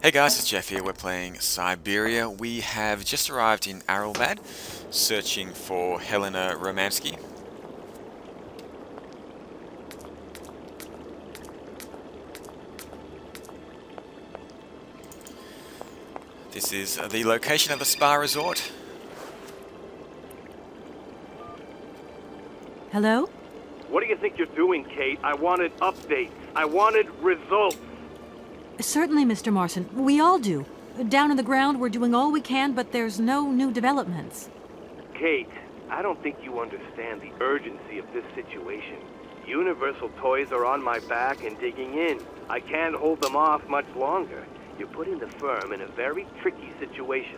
Hey guys, it's Jeff here. We're playing Syberia. We have just arrived in Aralbad, searching for Helena Romanski. This is the location of the spa resort. Hello? What do you think you're doing, Kate? I wanted updates. I wanted results. Certainly, Mr. Marson. We all do. Down on the ground, we're doing all we can, but there's no new developments. Kate, I don't think you understand the urgency of this situation. Universal toys are on my back and digging in. I can't hold them off much longer. You're putting the firm in a very tricky situation.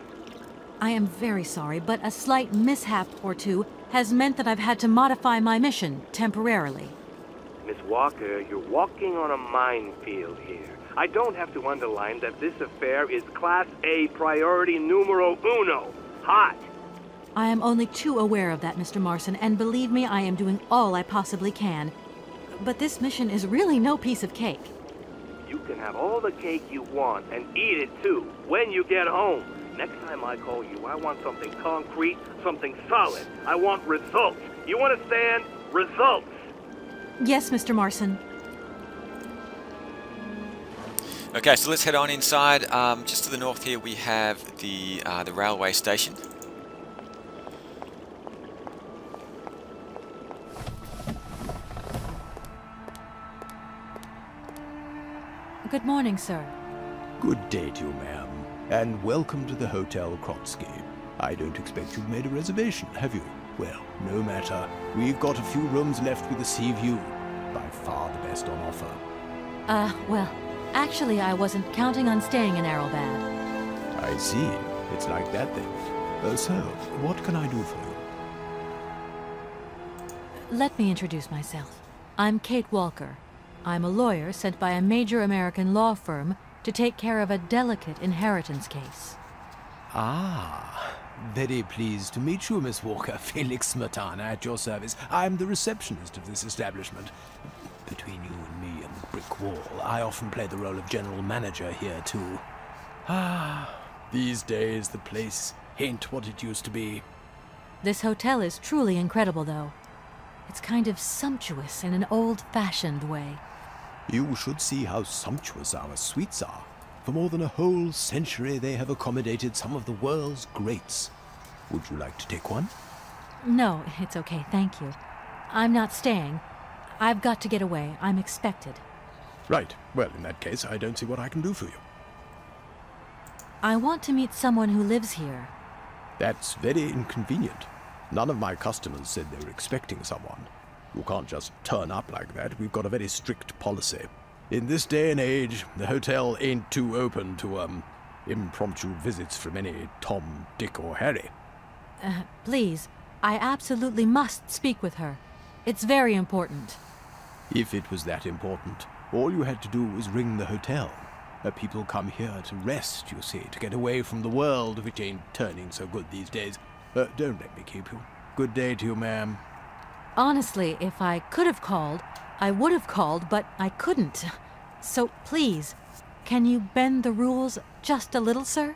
I am very sorry, but a slight mishap or two has meant that I've had to modify my mission temporarily. Miss Walker, you're walking on a minefield here. I don't have to underline that this affair is Class A priority numero uno. Hot! I am only too aware of that, Mr. Marson, and believe me, I am doing all I possibly can. But this mission is really no piece of cake. You can have all the cake you want and eat it too when you get home. Next time I call you, I want something concrete, something solid. I want results. You understand? Results! Yes, Mr. Marson. Okay, so let's head on inside. Just to the north here we have the railway station. Good morning, sir. Good day to you, ma'am, and welcome to the Hotel Krotsky. I don't expect you've made a reservation, have you? Well, no matter. We've got a few rooms left with a sea view. By far the best on offer. Well, actually I wasn't counting on staying in Aralbad. I see. It's like that then. So, what can I do for you? Let me introduce myself. I'm Kate Walker. I'm a lawyer sent by a major American law firm to take care of a delicate inheritance case. Ah, very pleased to meet you, Miss Walker. Felix Smetana at your service. I'm the receptionist of this establishment. Between you and me and the brick wall, I often play the role of general manager here, too. Ah, these days the place ain't what it used to be. This hotel is truly incredible, though. It's kind of sumptuous in an old-fashioned way. You should see how sumptuous our suites are. For more than a whole century, they have accommodated some of the world's greats. Would you like to take one? No, it's okay, thank you. I'm not staying. I've got to get away. I'm expected. Right. Well, in that case, I don't see what I can do for you. I want to meet someone who lives here. That's very inconvenient. None of my customers said they were expecting someone. You can't just turn up like that. We've got a very strict policy. In this day and age, the hotel ain't too open to, impromptu visits from any Tom, Dick, or Harry. Please, I absolutely must speak with her. It's very important. If it was that important, all you had to do was ring the hotel. People come here to rest, you see, to get away from the world, which ain't turning so good these days. Don't let me keep you. Good day to you, ma'am. Honestly, if I could have called, I would have called, but I couldn't. So please, can you bend the rules just a little, sir?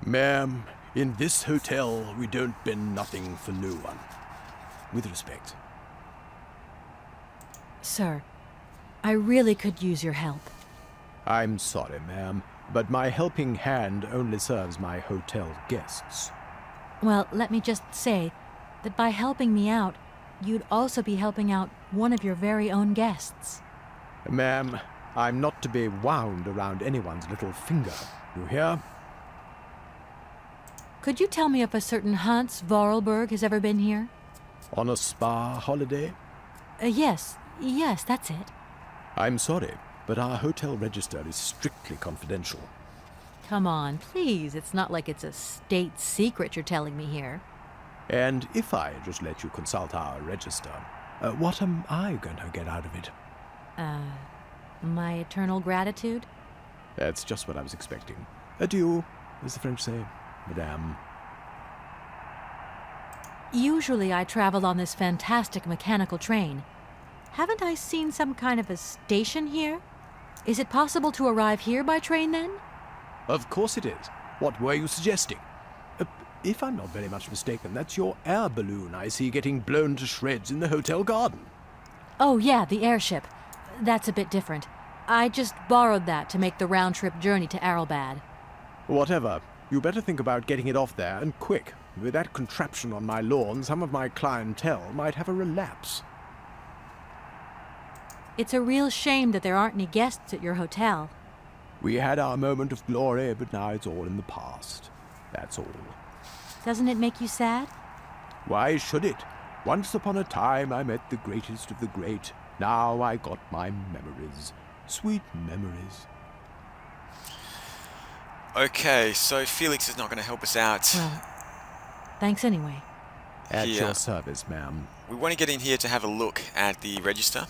Ma'am, in this hotel, we don't bend nothing for no one. With respect. Sir, I really could use your help. I'm sorry, ma'am, but my helping hand only serves my hotel guests. Well, let me just say that by helping me out, you'd also be helping out one of your very own guests. Ma'am, I'm not to be wound around anyone's little finger. You hear? Could you tell me if a certain Hans Vorarlberg has ever been here? On a spa holiday? Yes, that's it. I'm sorry, but our hotel register is strictly confidential. Come on, please. It's not like it's a state secret you're telling me here. And if I just let you consult our register, what am I going to get out of it? My eternal gratitude? That's just what I was expecting. Adieu, as the French say, madame. Usually I travel on this fantastic mechanical train. Haven't I seen some kind of a station here? Is it possible to arrive here by train then? Of course it is. What were you suggesting? If I'm not very much mistaken, that's your air balloon I see getting blown to shreds in the hotel garden. Oh, yeah, the airship. That's a bit different. I just borrowed that to make the round-trip journey to Aralbad. Whatever. You better think about getting it off there, and quick. With that contraption on my lawn, some of my clientele might have a relapse. It's a real shame that there aren't any guests at your hotel. We had our moment of glory, but now it's all in the past. That's all. Doesn't it make you sad? Why should it? Once upon a time I met the greatest of the great. Now I got my memories. Sweet memories. Okay, so Felix is not going to help us out. Well, thanks anyway. At Here. your service, ma'am. We want to get in here to have a look at the register.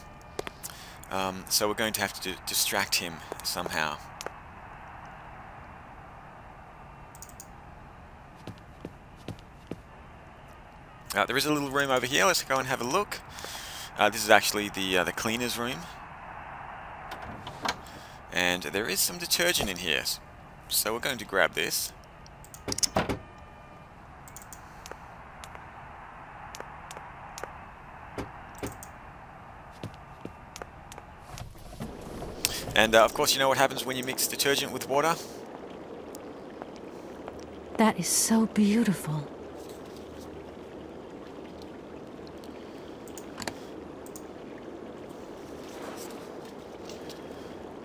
So we're going to have to distract him somehow. There is a little room over here. Let's go and have a look. This is actually the cleaner's room. And there is some detergent in here. So we're going to grab this. And of course you know what happens when you mix detergent with water? That is so beautiful.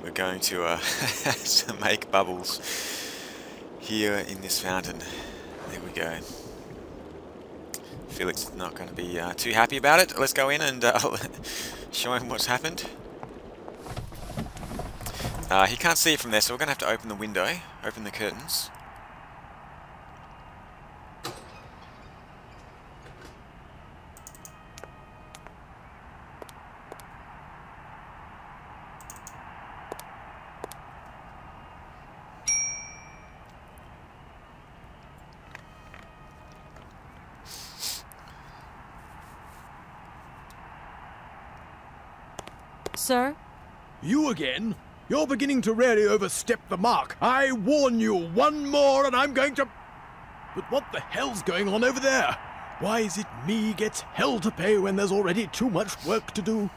We're going to make bubbles here in this fountain. There we go. Felix is not going to be too happy about it. Let's go in and show him what's happened. He can't see it from there, so we're going to have to open the window, open the curtains. Sir? You again? You're beginning to really overstep the mark. I warn you, one more and I'm going to... But what the hell's going on over there? Why is it me gets hell to pay when there's already too much work to do?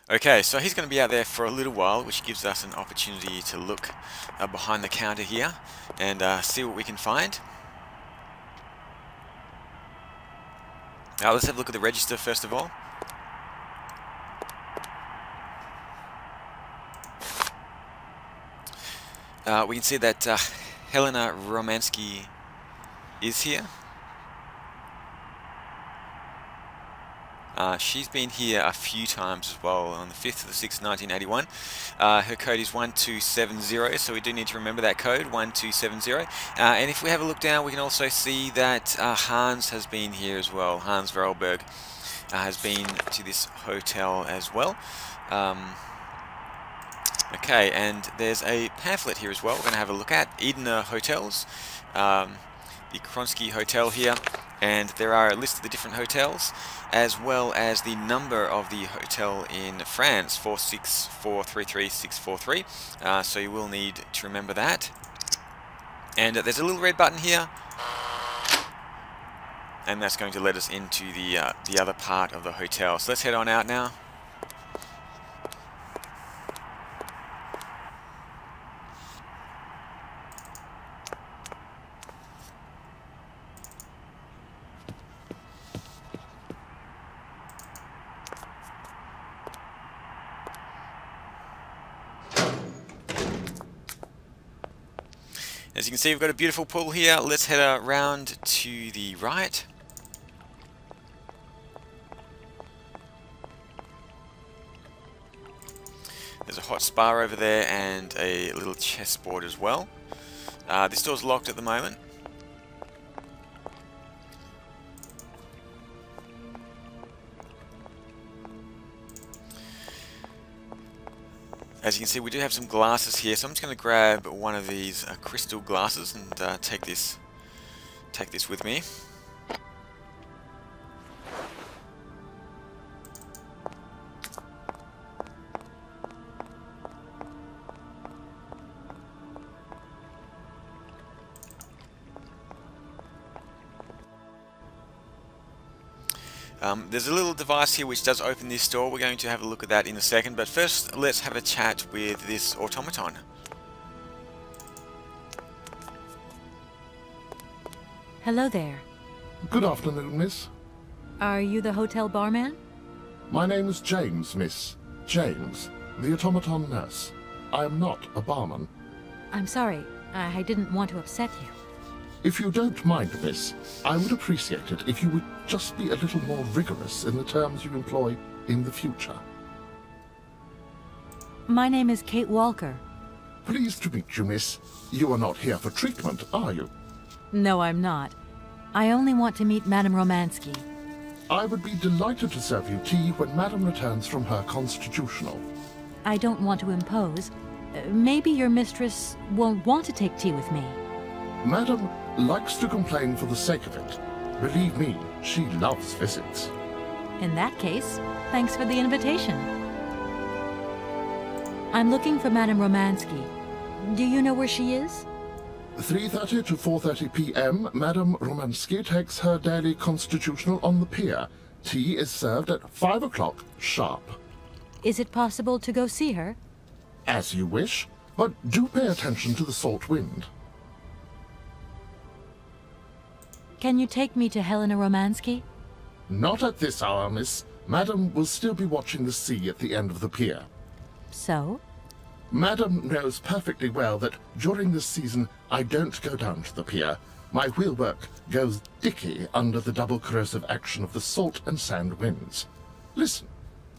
Okay, so he's going to be out there for a little while, which gives us an opportunity to look behind the counter here and see what we can find. Now let's have a look at the register first of all. We can see that Helena Romanski is here. She's been here a few times as well, on the 5th of the 6th, 1981. Her code is 1270, so we do need to remember that code, 1270. And if we have a look down, we can also see that Hans has been here as well. Hans Verlberg has been to this hotel as well. Okay, and there's a pamphlet here as well we're going to have a look at. Ilena Hotels, the Kronsky Hotel here. And there are a list of the different hotels, as well as the number of the hotel in France, 46433-643. So you will need to remember that. And there's a little red button here, and that's going to let us into the other part of the hotel. So let's head on out now. As you can see, we've got a beautiful pool here. Let's head around to the right. There's a hot spa over there and a little chessboard as well. This door's locked at the moment. As you can see, we do have some glasses here, so I'm just going to grab one of these crystal glasses and take this with me. There's a little device here which does open this door. We're going to have a look at that in a second, but first let's have a chat with this automaton. Hello there. Good afternoon, miss. Are you the hotel barman? My name is James, miss. James, the automaton nurse. I am not a barman. I'm sorry. I didn't want to upset you. If you don't mind, miss, I would appreciate it if you would just be a little more rigorous in the terms you employ in the future. My name is Kate Walker. Pleased to meet you, miss. You are not here for treatment, are you? No, I'm not. I only want to meet Madame Romanski. I would be delighted to serve you tea when Madame returns from her constitutional. I don't want to impose. Maybe your mistress won't want to take tea with me. Madame likes to complain for the sake of it. Believe me, she loves visits. In that case, thanks for the invitation. I'm looking for Madame Romanski. Do you know where she is? 3:30 to 4:30 p.m., Madame Romanski takes her daily constitutional on the pier. Tea is served at 5 o'clock sharp. Is it possible to go see her? As you wish, but do pay attention to the salt wind. Can you take me to Helena Romanski? Not at this hour, miss. Madame will still be watching the sea at the end of the pier. So? Madame knows perfectly well that during this season I don't go down to the pier. My wheelwork goes dicky under the double corrosive action of the salt and sand winds. Listen,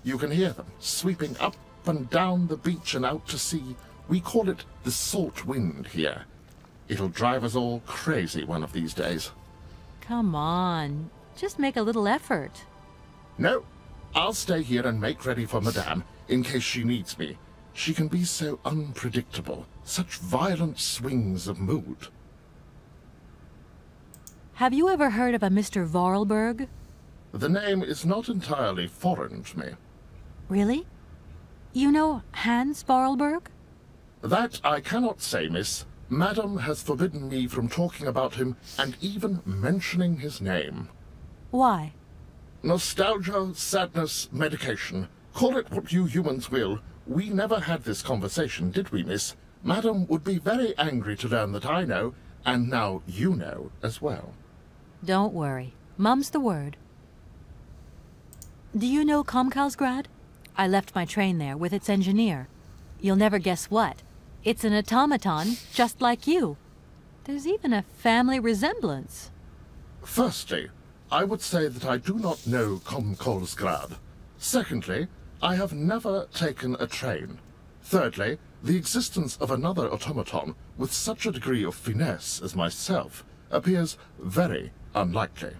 you can hear them sweeping up and down the beach and out to sea. We call it the salt wind here. It'll drive us all crazy one of these days. Come on, just make a little effort. No, I'll stay here and make ready for Madame in case she needs me. She can be so unpredictable, such violent swings of mood. Have you ever heard of a Mr. Vorarlberg? The name is not entirely foreign to me. Really? You know Hans Vorarlberg? That I cannot say, miss. Madame has forbidden me from talking about him and even mentioning his name. Why? Nostalgia, sadness, medication. Call it what you humans will. We never had this conversation, did we, miss? Madame would be very angry to learn that I know, and now you know as well. Don't worry. Mum's the word. Do you know Komkalsgrad? I left my train there with its engineer. You'll never guess what. It's an automaton, just like you. There's even a family resemblance. Firstly, I would say that I do not know Komkalsgrad. Secondly, I have never taken a train. Thirdly, the existence of another automaton with such a degree of finesse as myself appears very unlikely.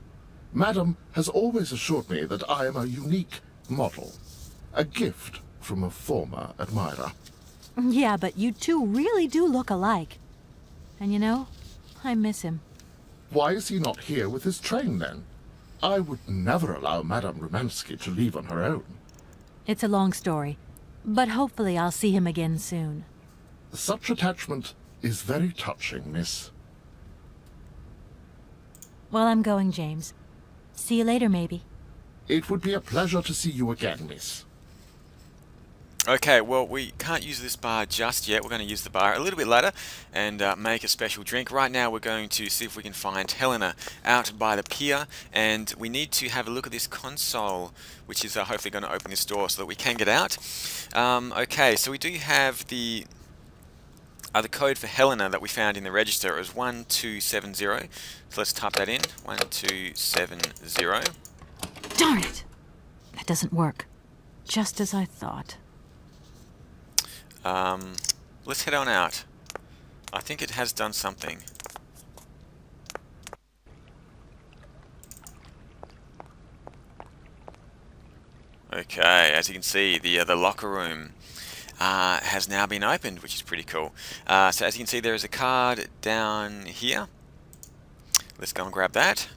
Madame has always assured me that I am a unique model, a gift from a former admirer. Yeah, but you two really do look alike. And you know, I miss him. Why is he not here with his train, then? I would never allow Madame Romanski to leave on her own. It's a long story, but hopefully I'll see him again soon. Such attachment is very touching, miss. Well, I'm going, James. See you later, maybe. It would be a pleasure to see you again, miss. Okay, well, we can't use this bar just yet. We're going to use the bar a little bit later and make a special drink. Right now, we're going to see if we can find Helena out by the pier, and we need to have a look at this console, which is hopefully going to open this door so that we can get out. Okay, so we do have the code for Helena that we found in the register. It was 1270. So let's type that in. 1270. Darn it! That doesn't work. Just as I thought. Let's head on out. I think it has done something. Okay, as you can see, the locker room. has now been opened, which is pretty cool. So as you can see, there is a card down here. Let's go and grab that.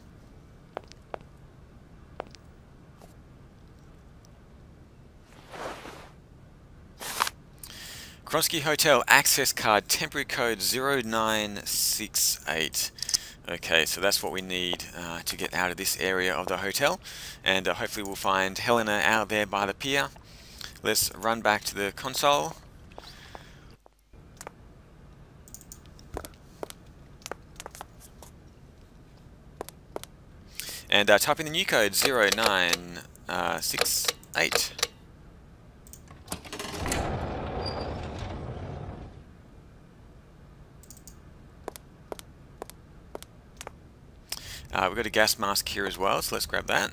Romanski Hotel access card, temporary code 0968. Okay, so that's what we need to get out of this area of the hotel, and hopefully we'll find Helena out there by the pier. Let's run back to the console. And type in the new code 0968. We've got a gas mask here as well, so let's grab that.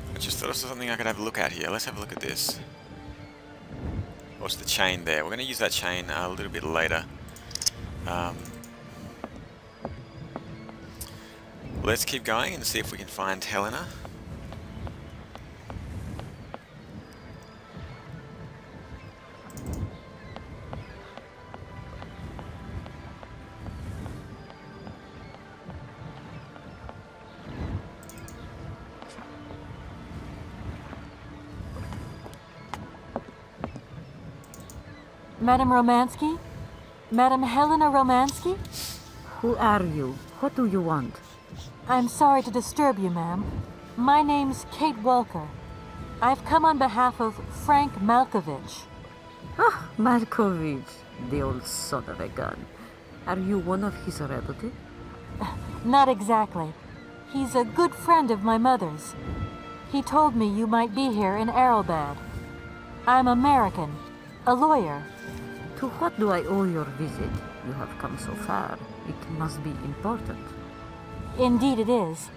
I just thought of something I could have a look at here. Let's have a look at this. What's the chain there? We're going to use that chain a little bit later. Let's keep going and see if we can find Helena. Madam Romanski? Madam Helena Romanski? Who are you? What do you want? I'm sorry to disturb you, ma'am. My name's Kate Walker. I've come on behalf of Frank Malkovich. Ah, Malkovich, the old son of a gun. Are you one of his relatives? Not exactly. He's a good friend of my mother's. He told me you might be here in Aralbad. I'm American, a lawyer. To what do I owe your visit? You have come so far. It must be important. Indeed it is.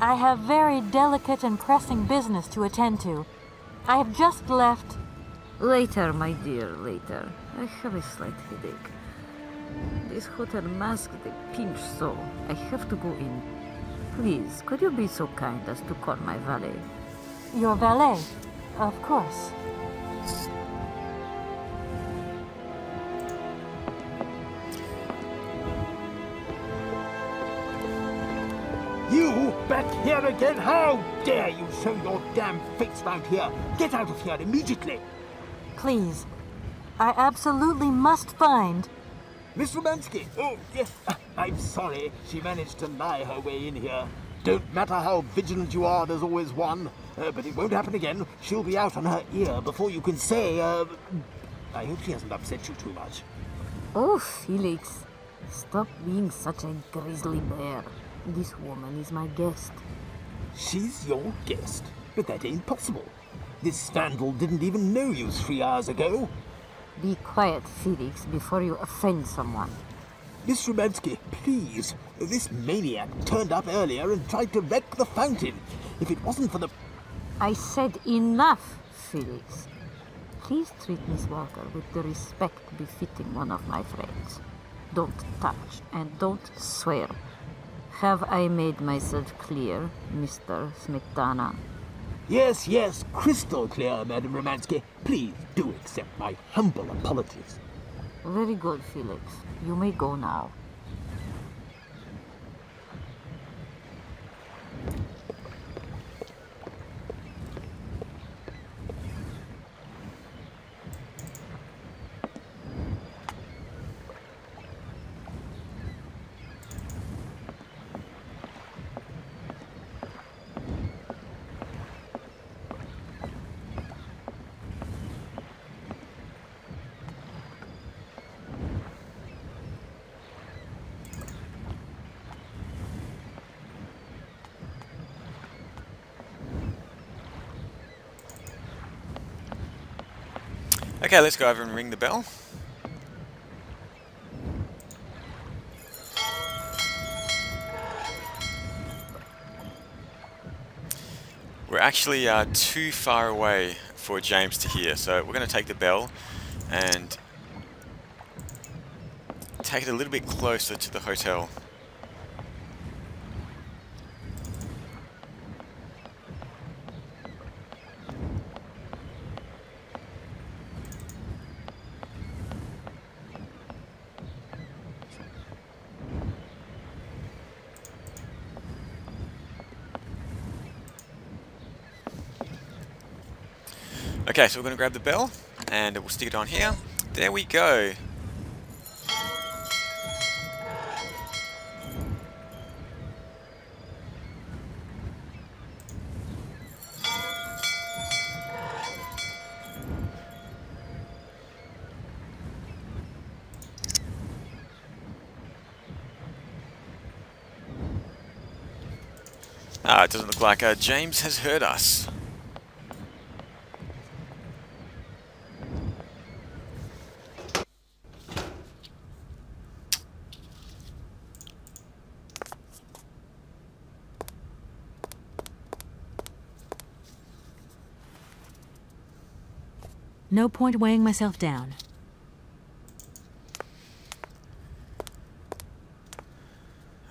I have very delicate and pressing business to attend to. I have just left... Later, my dear, later. I have a slight headache. This hotel masked a pinch, so I have to go in. Please, could you be so kind as to call my valet? Your valet? Of course. You back here again? How dare you show your damn face round here? Get out of here immediately! Please. I absolutely must find... Miss Romanski! Oh, yes, I'm sorry. She managed to lie her way in here. Don't matter how vigilant you are, there's always one. But it won't happen again. She'll be out on her ear before you can say, I hope she hasn't upset you too much. Oh, Felix. Stop being such a grizzly bear. This woman is my guest. She's your guest? But that ain't possible. This vandal didn't even know you 3 hours ago. Be quiet, Felix, before you offend someone. Miss Romanski, please. This maniac turned up earlier and tried to wreck the fountain. If it wasn't for the... I said enough, Felix. Please treat Miss Walker with the respect befitting one of my friends. Don't touch and don't swear. Have I made myself clear, Mr. Smetana? Yes, yes, crystal clear, Madam Romanski. Please do accept my humble apologies. Very good, Felix. You may go now. Okay, let's go over and ring the bell. actually too far away for James to hear, so we're going to take the bell and take it a little bit closer to the hotel. Okay, so we're going to grab the bell and we'll stick it on here. There we go. It doesn't look like James has heard us. No point weighing myself down.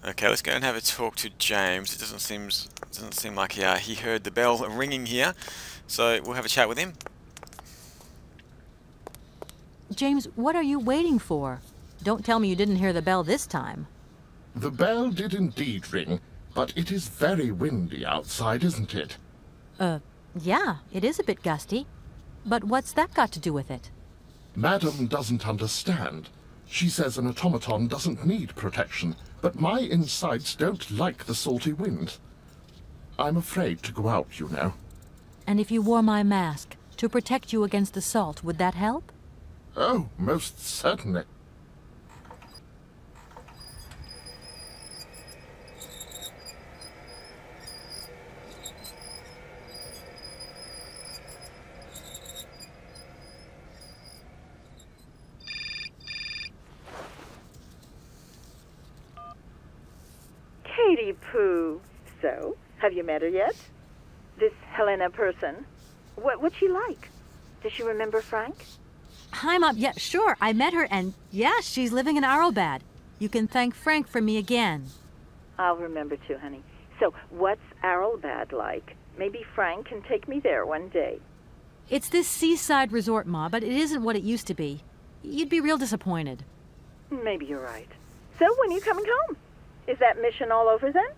Okay, let's go and have a talk to James. It doesn't seem like he heard the bell ringing here, so we'll have a chat with him. James, what are you waiting for? Don't tell me you didn't hear the bell this time. The bell did indeed ring, but it is very windy outside, isn't it? Yeah, it is a bit gusty. But what's that got to do with it? Madam doesn't understand. She says an automaton doesn't need protection, but my insides don't like the salty wind. I'm afraid to go out, you know. And if you wore my mask to protect you against the salt, would that help? Oh, most certainly. Katie Pooh. So, have you met her yet? This Helena person? What's she like? Does she remember Frank? Hi, Mom. Yeah, sure. I met her, and yeah, she's living in Aralbad. You can thank Frank for me again. I'll remember too, honey. So, what's Aralbad like? Maybe Frank can take me there one day. It's this seaside resort, Ma, but it isn't what it used to be. You'd be real disappointed. Maybe you're right. So, when are you coming home? Is that mission all over then?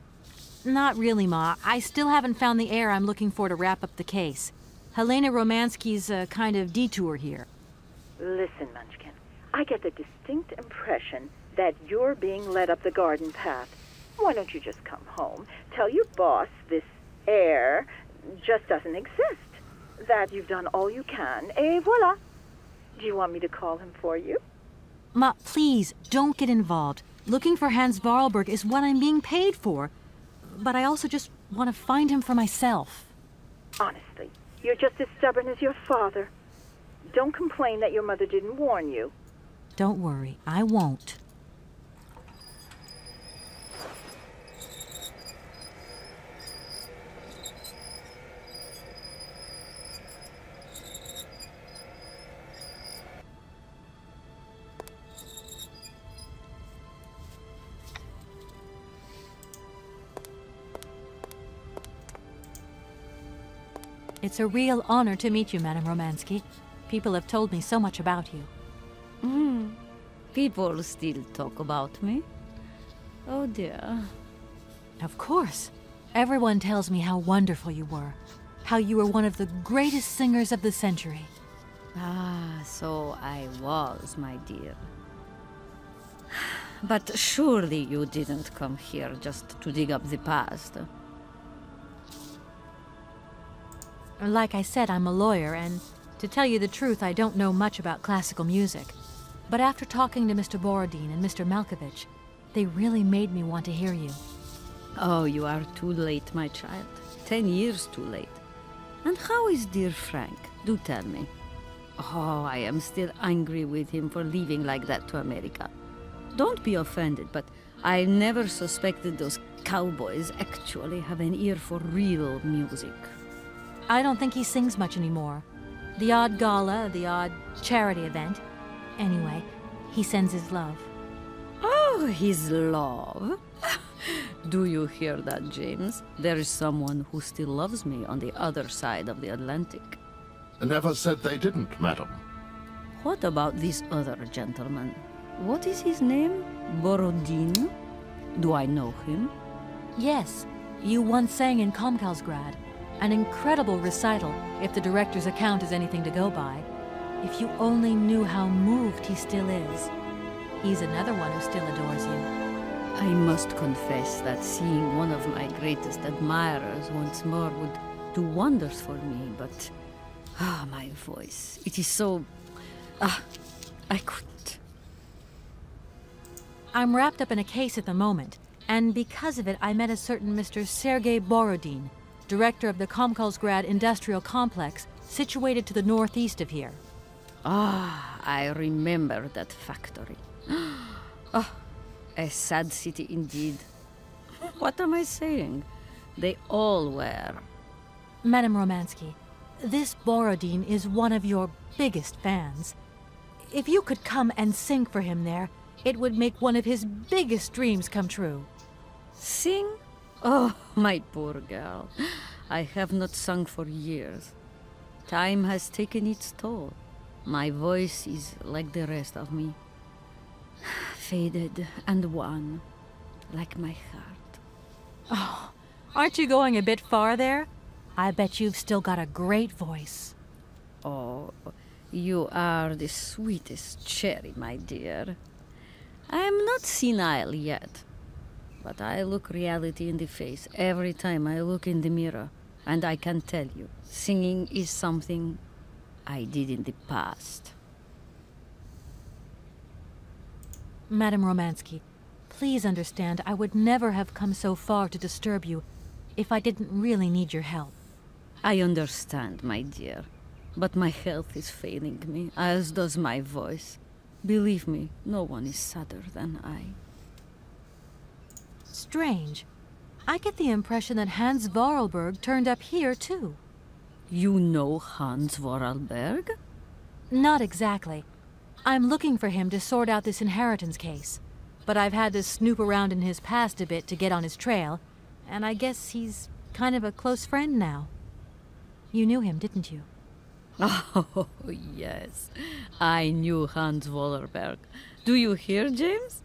Not really, Ma. I still haven't found the heir I'm looking for to wrap up the case. Helena Romanski's a kind of detour here. Listen, Munchkin, I get the distinct impression that you're being led up the garden path. Why don't you just come home, tell your boss this heir just doesn't exist, that you've done all you can, et voila. Do you want me to call him for you? Ma, please, don't get involved. Looking for Hans Vorarlberg is what I'm being paid for. But I also just want to find him for myself. Honestly, you're just as stubborn as your father. Don't complain that your mother didn't warn you. Don't worry, I won't. It's a real honor to meet you, Madame Romanski. People have told me so much about you. People still talk about me. Oh dear. Of course. Everyone tells me how wonderful you were. How you were one of the greatest singers of the century. Ah, so I was, my dear. But surely you didn't come here just to dig up the past. Like I said, I'm a lawyer, and to tell you the truth, I don't know much about classical music. But after talking to Mr. Borodin and Mr. Malkovich, they really made me want to hear you. Oh, you are too late, my child. 10 years too late. And how is dear Frank? Do tell me. Oh, I am still angry with him for leaving like that to America. Don't be offended, but I never suspected those cowboys actually have an ear for real music. I don't think he sings much anymore. The odd gala, the odd charity event. Anyway, he sends his love. Oh, his love. Do you hear that, James? There is someone who still loves me on the other side of the Atlantic. Never said they didn't, madam. What about this other gentleman? What is his name? Borodin? Do I know him? Yes, you once sang in Komkalsgrad. An incredible recital, if the director's account is anything to go by. If you only knew how moved he still is. He's another one who still adores you. I must confess that seeing one of my greatest admirers once more would do wonders for me, but... my voice. It is so... I couldn't. I'm wrapped up in a case at the moment, and because of it I met a certain Mr. Sergei Borodin, director of the Komkalsgrad Industrial Complex, situated to the northeast of here. I remember that factory. A sad city indeed. What am I saying? They all were. Madame Romanski, this Borodin is one of your biggest fans. If you could come and sing for him there, it would make one of his biggest dreams come true. Sing? Oh, my poor girl. I have not sung for years. Time has taken its toll. My voice is like the rest of me. Faded and wan, like my heart. Oh, aren't you going a bit far there? I bet you've still got a great voice. Oh, you are the sweetest cherry, my dear. I am not senile yet, but I look reality in the face every time I look in the mirror, and I can tell you, singing is something I did in the past. Madame Romanski, please understand I would never have come so far to disturb you if I didn't really need your help. I understand, my dear, but my health is failing me, as does my voice. Believe me, no one is sadder than I. Strange. I get the impression that Hans Vorarlberg turned up here, too. You know Hans Vorarlberg? Not exactly. I'm looking for him to sort out this inheritance case. But I've had to snoop around in his past a bit to get on his trail, and I guess he's kind of a close friend now. You knew him, didn't you? Oh, yes. I knew Hans Vorarlberg. Do you hear, James?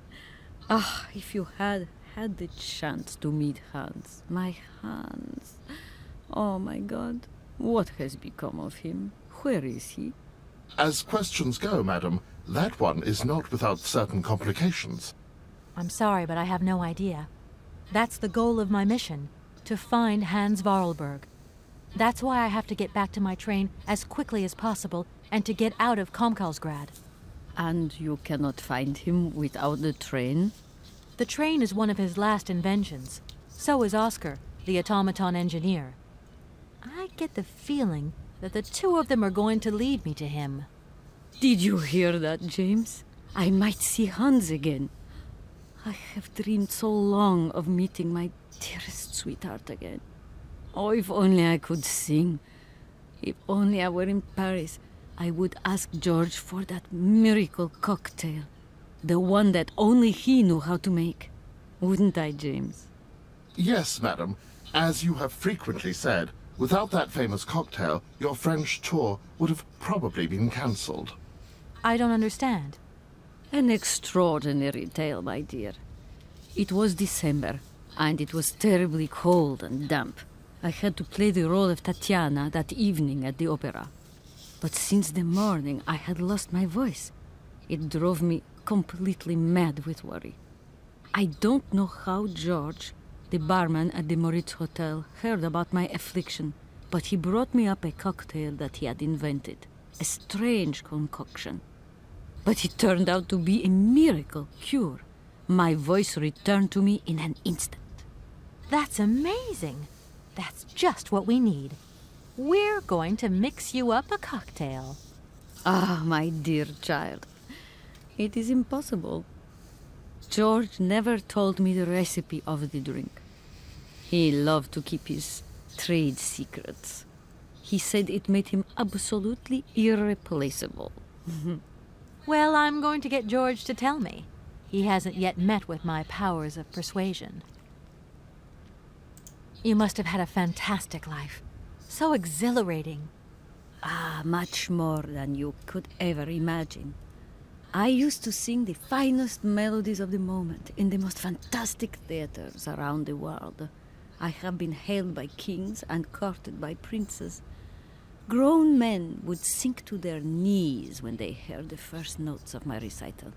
If you had the chance to meet Hans. My Hans. Oh, my God. What has become of him? Where is he? As questions go, madam, that one is not without certain complications. I'm sorry, but I have no idea. That's the goal of my mission, to find Hans Vorarlberg. That's why I have to get back to my train as quickly as possible and to get out of Komkalsgrad. And you cannot find him without the train? The train is one of his last inventions. So is Oscar, the automaton engineer. I get the feeling that the two of them are going to lead me to him. Did you hear that, James? I might see Hans again. I have dreamed so long of meeting my dearest sweetheart again. Oh, if only I could sing. If only I were in Paris, I would ask George for that miracle cocktail. The one that only he knew how to make. Wouldn't I, James? Yes, madam. As you have frequently said, without that famous cocktail, your French tour would have probably been cancelled. I don't understand. An extraordinary tale, my dear. It was December, and it was terribly cold and damp. I had to play the role of Tatiana that evening at the opera. But since the morning, I had lost my voice. It drove me completely mad with worry. I don't know how George, the barman at the Moritz Hotel, heard about my affliction, but he brought me up a cocktail that he had invented. A strange concoction. But it turned out to be a miracle cure. My voice returned to me in an instant. That's amazing. That's just what we need. We're going to mix you up a cocktail. Ah, my dear child. It is impossible. George never told me the recipe of the drink. He loved to keep his trade secrets. He said it made him absolutely irreplaceable. Well, I'm going to get George to tell me. He hasn't yet met with my powers of persuasion. You must have had a fantastic life. So exhilarating. Ah, much more than you could ever imagine. I used to sing the finest melodies of the moment in the most fantastic theaters around the world. I have been hailed by kings and courted by princes. Grown men would sink to their knees when they heard the first notes of my recital.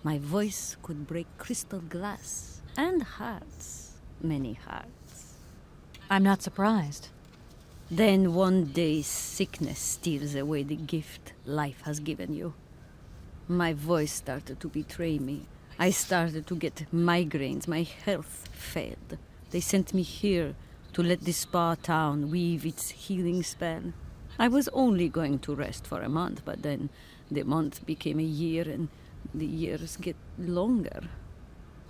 My voice could break crystal glass and hearts, many hearts. I'm not surprised. Then one day sickness steals away the gift life has given you. My voice started to betray me. I started to get migraines. My health failed. They sent me here to let the spa town weave its healing spell. I was only going to rest for a month, but then the month became a year and the years get longer.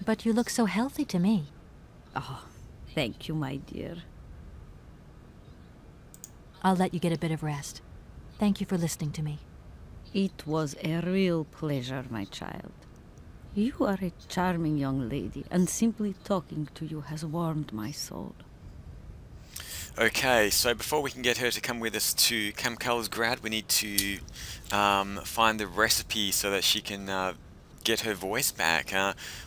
But you look so healthy to me. Oh, thank you, my dear. I'll let you get a bit of rest. Thank you for listening to me. It was a real pleasure, my child. You are a charming young lady, and simply talking to you has warmed my soul. Okay, so before we can get her to come with us to Kamkalsgrad, we need to find the recipe so that she can get her voice back.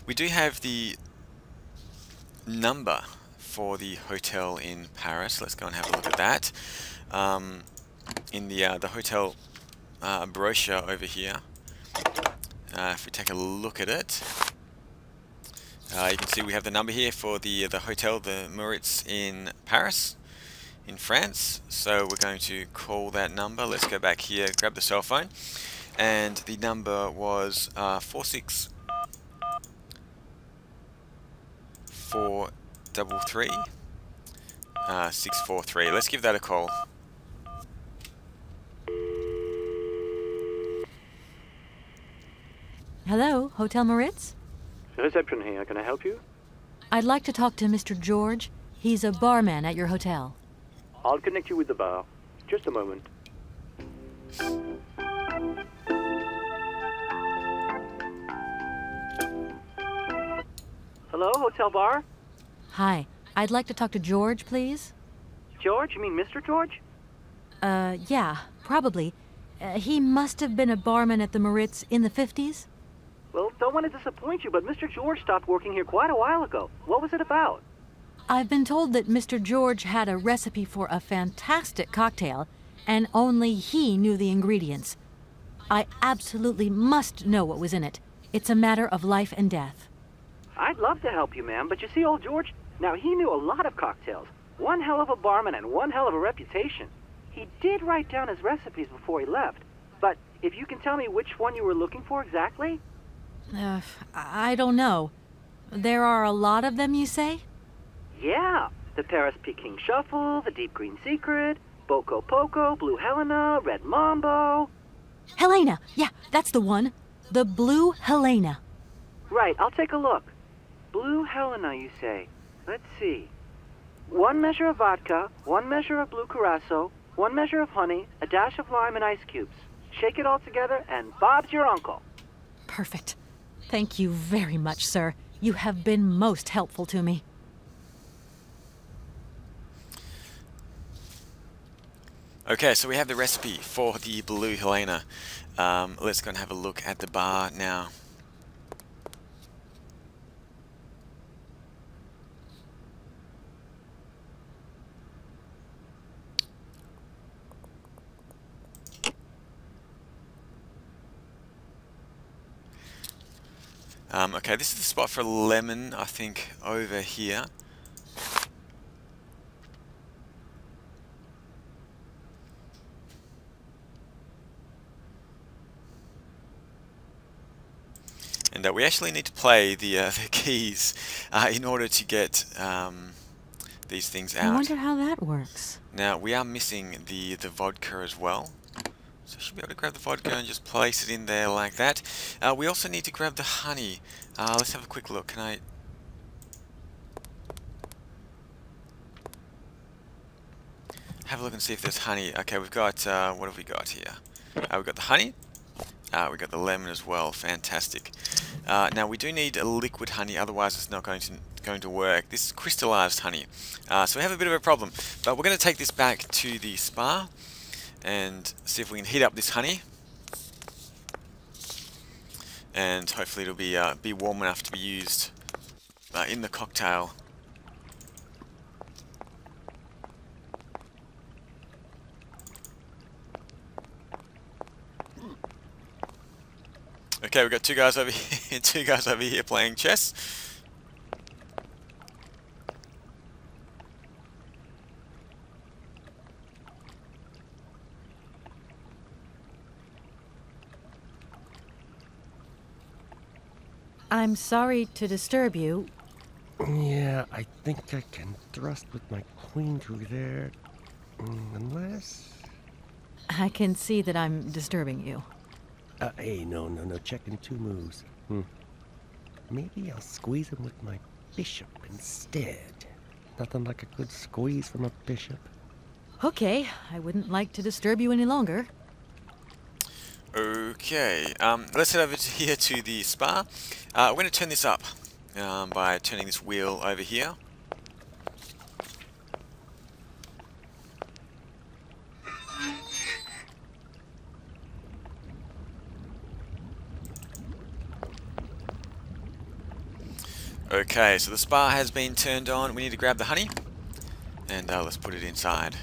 We do have the number for the hotel in Paris. Let's go and have a look at that. In the hotel brochure over here, if we take a look at it, you can see we have the number here for the hotel, the Moritz in Paris, in France. So we're going to call that number. Let's go back here, grab the cell phone, and the number was 46433 643. Let's give that a call. Hello, Hotel Moritz? Reception here. Can I help you? I'd like to talk to Mr. George. He's a barman at your hotel. I'll connect you with the bar. Just a moment. Hello, Hotel Bar? Hi. I'd like to talk to George, please. George? You mean Mr. George? Yeah, probably. He must have been a barman at the Moritz in the 50s. Well, don't want to disappoint you, but Mr. George stopped working here quite a while ago. What was it about? I've been told that Mr. George had a recipe for a fantastic cocktail, and only he knew the ingredients. I absolutely must know what was in it. It's a matter of life and death. I'd love to help you, ma'am, but you see, old George, now he knew a lot of cocktails. One hell of a barman and one hell of a reputation. He did write down his recipes before he left, but if you can tell me which one you were looking for exactly? I don't know. There are a lot of them, you say? Yeah, the Paris Peking Shuffle, the Deep Green Secret, Boko Poco, Blue Helena, Red Mambo. Helena! Yeah, that's the one. The Blue Helena. Right, I'll take a look. Blue Helena, you say? Let's see. 1 measure of vodka, 1 measure of blue curacao, 1 measure of honey, a dash of lime and ice cubes. Shake it all together, and Bob's your uncle. Perfect. Thank you very much, sir. You have been most helpful to me. Okay, so we have the recipe for the Blue Helena. Let's go and have a look at the bar now. Okay, this is the spot for lemon, I think, over here. And we actually need to play the keys in order to get these things out. I wonder how that works. Now, we are missing the vodka as well. So I should be able to grab the vodka and just place it in there like that. We also need to grab the honey. Let's have a quick look. Can I... have a look and see if there's honey. Okay, we've got, what have we got here? We've got the honey. We've got the lemon as well. Fantastic. Now we do need a liquid honey, otherwise it's not going to work. This is crystallized honey. So we have a bit of a problem. But we're going to take this back to the spa and see if we can heat up this honey. And hopefully it'll be warm enough to be used in the cocktail. Okay, we've got two guys over here, playing chess. I'm sorry to disturb you. Yeah, I think I can thrust with my queen through there. Unless... I can see that I'm disturbing you. Hey, no. Checking two moves. Maybe I'll squeeze him with my bishop instead. Nothing like a good squeeze from a bishop. Okay, I wouldn't like to disturb you any longer. Okay, let's head over here to the spa. We're going to turn this up by turning this wheel over here. Okay, so the spa has been turned on. We need to grab the honey and let's put it inside.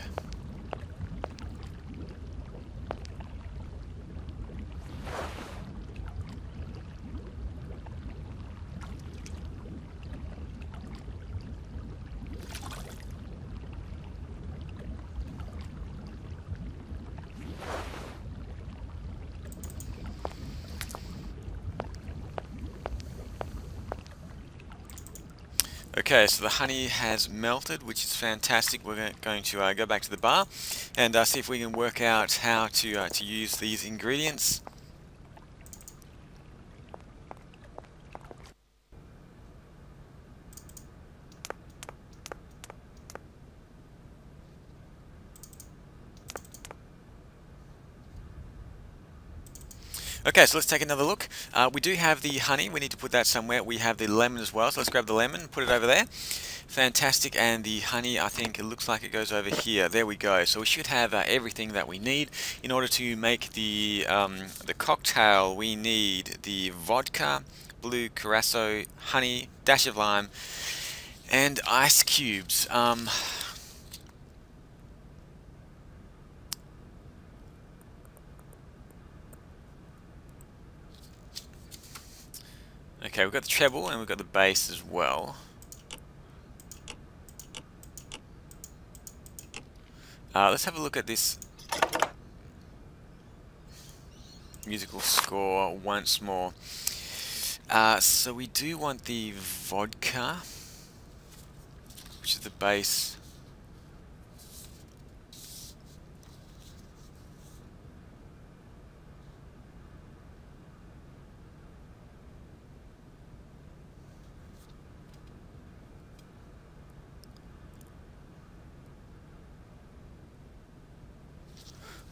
Okay, so the honey has melted, which is fantastic. We're going to go back to the bar and see if we can work out how to use these ingredients. Okay, so let's take another look. We do have the honey. We need to put that somewhere. We have the lemon as well, so let's grab the lemon, put it over there. Fantastic, and the honey, I think it looks like it goes over here. There we go. So we should have everything that we need in order to make the cocktail. We need the vodka, blue curacao, honey, dash of lime, and ice cubes. Okay, we've got the treble and we've got the bass as well. Let's have a look at this musical score once more. So we do want the vodka, which is the bass.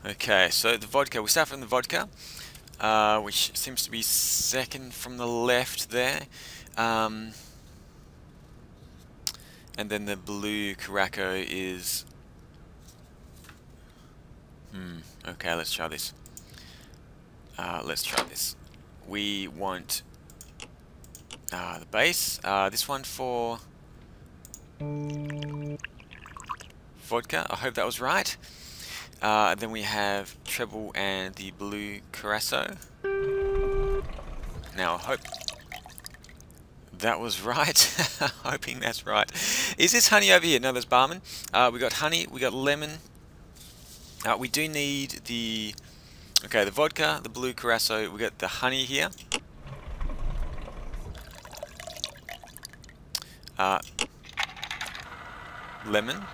Okay, so the vodka, we start from the vodka, which seems to be second from the left there, and then the blue curacao is, okay, let's try this. We want the bass, this one for vodka, I hope that was right. Then we have treble and the blue curacao. Now I hope that was right. Hoping that's right. Is this honey over here? No, there's barman. We got honey, we got lemon. We do need the vodka, the blue curacao. We got the honey here. Lemon.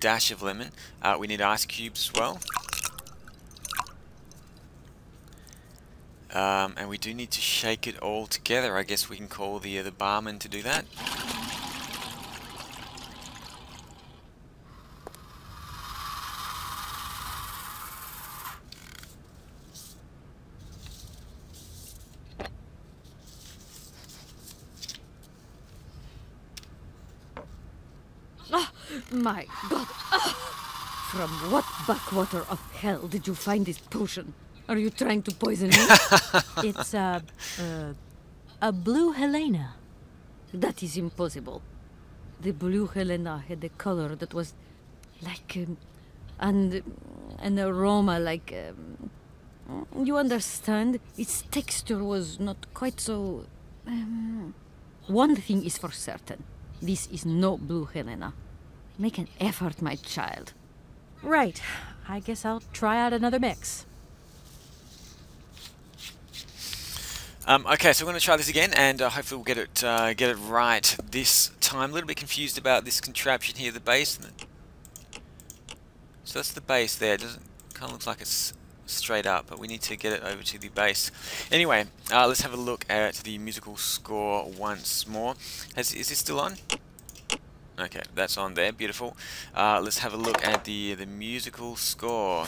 Dash of lemon. We need ice cubes as well. And we do need to shake it all together. I guess we can call the barman to do that. My God! From what backwater of hell did you find this potion? Are you trying to poison me? It's, a blue Helena. That is impossible. The blue Helena had a color that was like, and an aroma like, you understand? Its texture was not quite so... One thing is for certain. This is no blue Helena. Make an effort, my child. Right. I guess I'll try out another mix. Okay, so we're going to try this again, and hopefully we'll get it right this time. A little bit confused about this contraption here, the base. So that's the base there. It doesn't kind of look like it's straight up, but we need to get it over to the base. Anyway, let's have a look at the musical score once more. Is this still on? Okay, that's on there. Beautiful. Let's have a look at the musical score.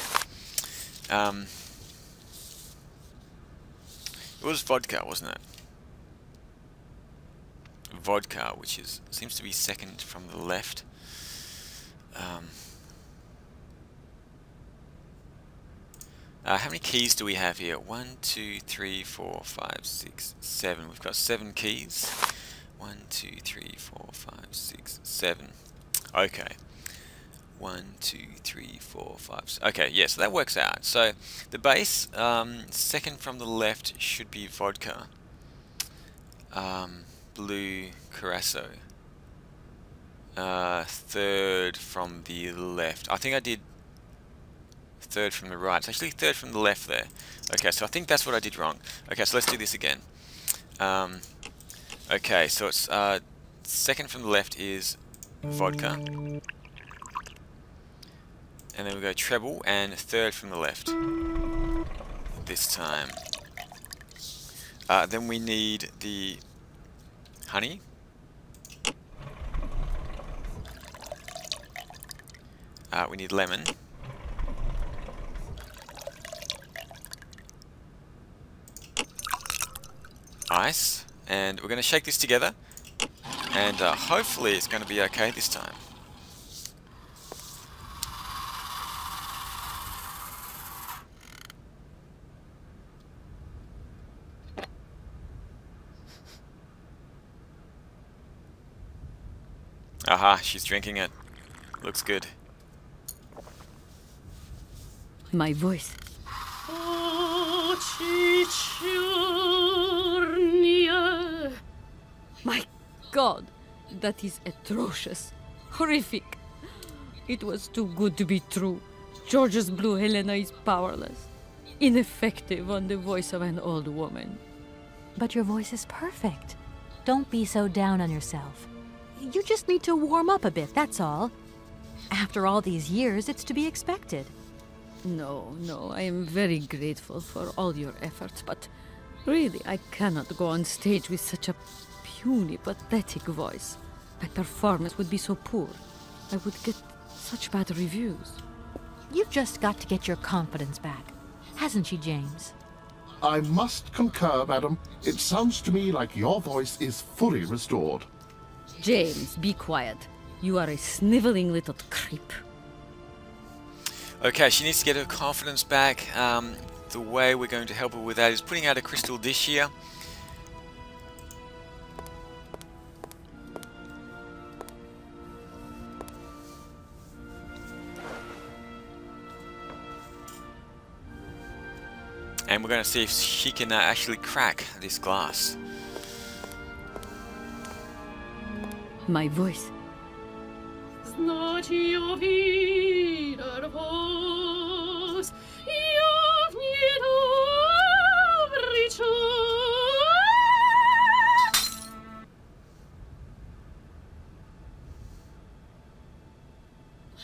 It was vodka, wasn't it? Vodka, which seems to be second from the left. How many keys do we have here? 1, 2, 3, 4, 5, 6, 7. We've got 7 keys. 1, 2, 3, 4, 5, 6, 7. Okay. 1, 2, 3, 4, 5, 6. Okay, yeah, so that works out. So the bass, second from the left should be vodka. Blue Curaçao. Third from the left. I think I did third from the right. It's actually third from the left there. Okay, so I think that's what I did wrong. Okay, so let's do this again. Okay, so it's second from the left is vodka. And then we go treble, and third from the left this time. Then we need the honey. We need lemon. Ice. And we're going to shake this together. And hopefully it's going to be okay this time. Aha, she's drinking it. Looks good. My voice. My God, that is atrocious. Horrific. It was too good to be true. George's blue Helena is powerless. Ineffective on the voice of an old woman. But your voice is perfect. Don't be so down on yourself. You just need to warm up a bit, that's all. After all these years, it's to be expected. No, I am very grateful for all your efforts, but really, I cannot go on stage with such a puny, pathetic voice. My performance would be so poor. I would get such bad reviews. You've just got to get your confidence back. Hasn't she, James? I must concur, madam. It sounds to me like your voice is fully restored. James, be quiet. You are a sniveling little creep. Okay, she needs to get her confidence back. The way we're going to help her with that is putting out a crystal dish here. And we're going to see if she can actually crack this glass. My voice.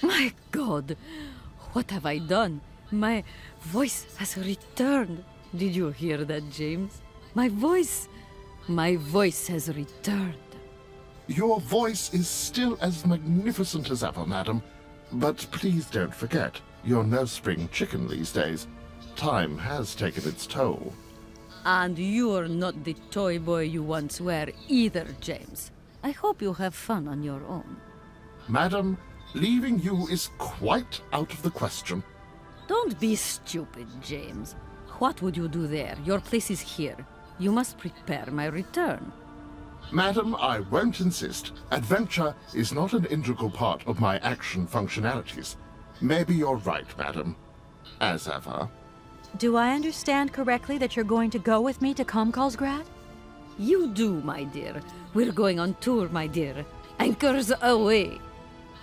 My God, what have I done? My voice has returned. Did you hear that, James? My voice has returned. Your voice is still as magnificent as ever, madam. But please don't forget, you're no spring chicken these days. Time has taken its toll. And you're not the toy boy you once were either, James. I hope you have fun on your own. Madam, Leaving you is quite out of the question. Don't be stupid, James. What would you do there? Your place is here. You must prepare my return. Madam, I won't insist. Adventure is not an integral part of my action functionalities. Maybe you're right, madam. As ever. Do I understand correctly that you're going to go with me to Komkalsgrad? You do, my dear. We're going on tour, my dear. Anchors away.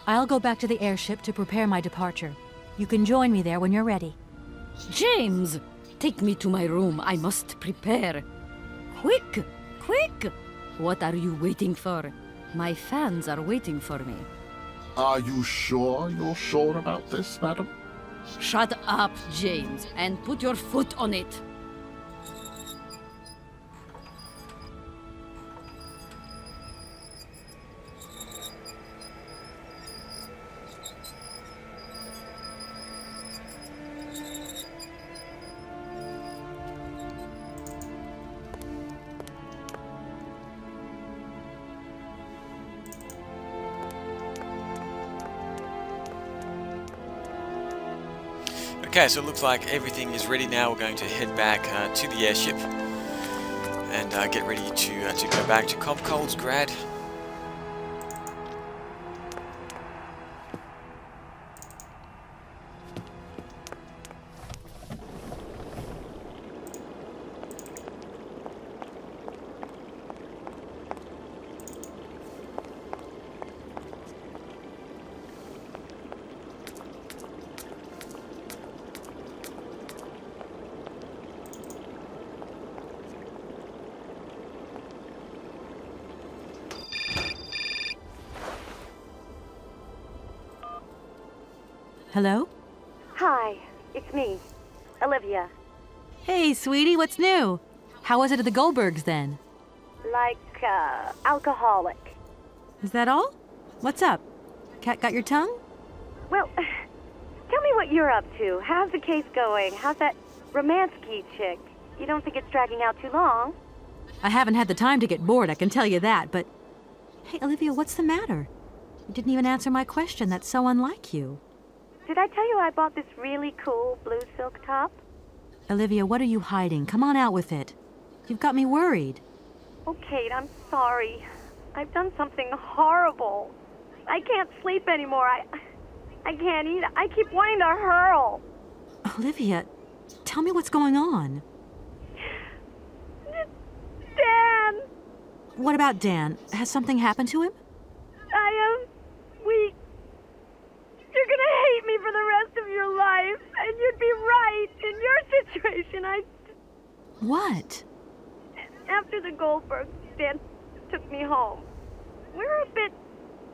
I'll go back to the airship to prepare my departure. You can join me there when you're ready. James! Take me to my room. I must prepare. Quick! Quick! What are you waiting for? My fans are waiting for me. Are you sure you're sure about this, madam? Shut up, James, and put your foot on it. Okay, so it looks like everything is ready now. We're going to head back to the airship and get ready to go back to Komkalsgrad. Hello? Hi, it's me, Olivia. Hey, sweetie, what's new? How was it at the Goldbergs then? Like, alcoholic. Is that all? What's up? Cat got your tongue? Well, tell me what you're up to. How's the case going? How's that Romanski chick? You don't think it's dragging out too long? I haven't had the time to get bored, I can tell you that, but... Hey, Olivia, what's the matter? You didn't even answer my question. That's so unlike you. Did I tell you I bought this really cool blue silk top? Olivia, what are you hiding? Come on out with it. You've got me worried. Oh, Kate, I'm sorry. I've done something horrible. I can't sleep anymore. I can't eat. I keep wanting to hurl. Olivia, tell me what's going on. Dan! What about Dan? Has something happened to him? You're gonna hate me for the rest of your life, and you'd be right. In your situation, What? After the Goldbergs, Dan took me home. We were a bit,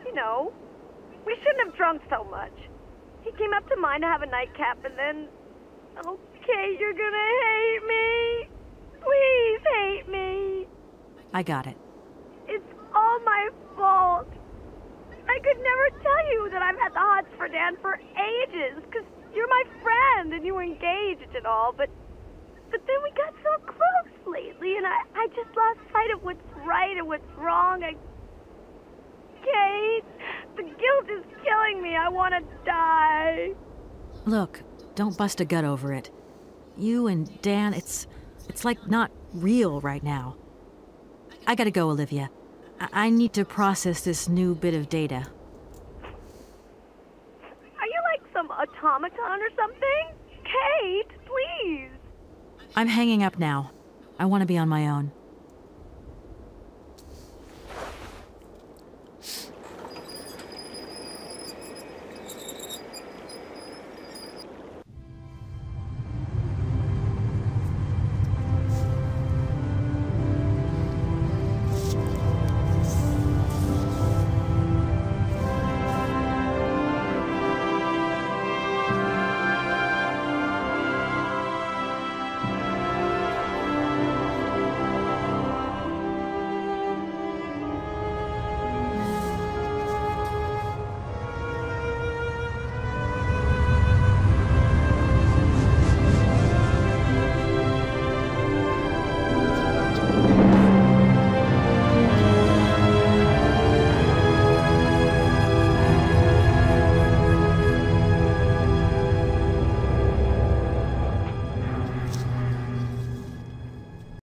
we shouldn't have drunk so much. He came up to mine to have a nightcap, and then... Okay, you're gonna hate me. Please hate me. I got it. It's all my fault. I could never tell you that I've had the hots for Dan for ages, because you're my friend and you were engaged and all, but then we got so close lately, and I just lost sight of what's right and what's wrong. Kate, the guilt is killing me. I want to die. Look, don't bust a gut over it. You and Dan, it's like not real right now. I gotta go, Olivia. I need to process this new bit of data. Are you like some automaton or something? Kate, please. I'm hanging up now. I want to be on my own.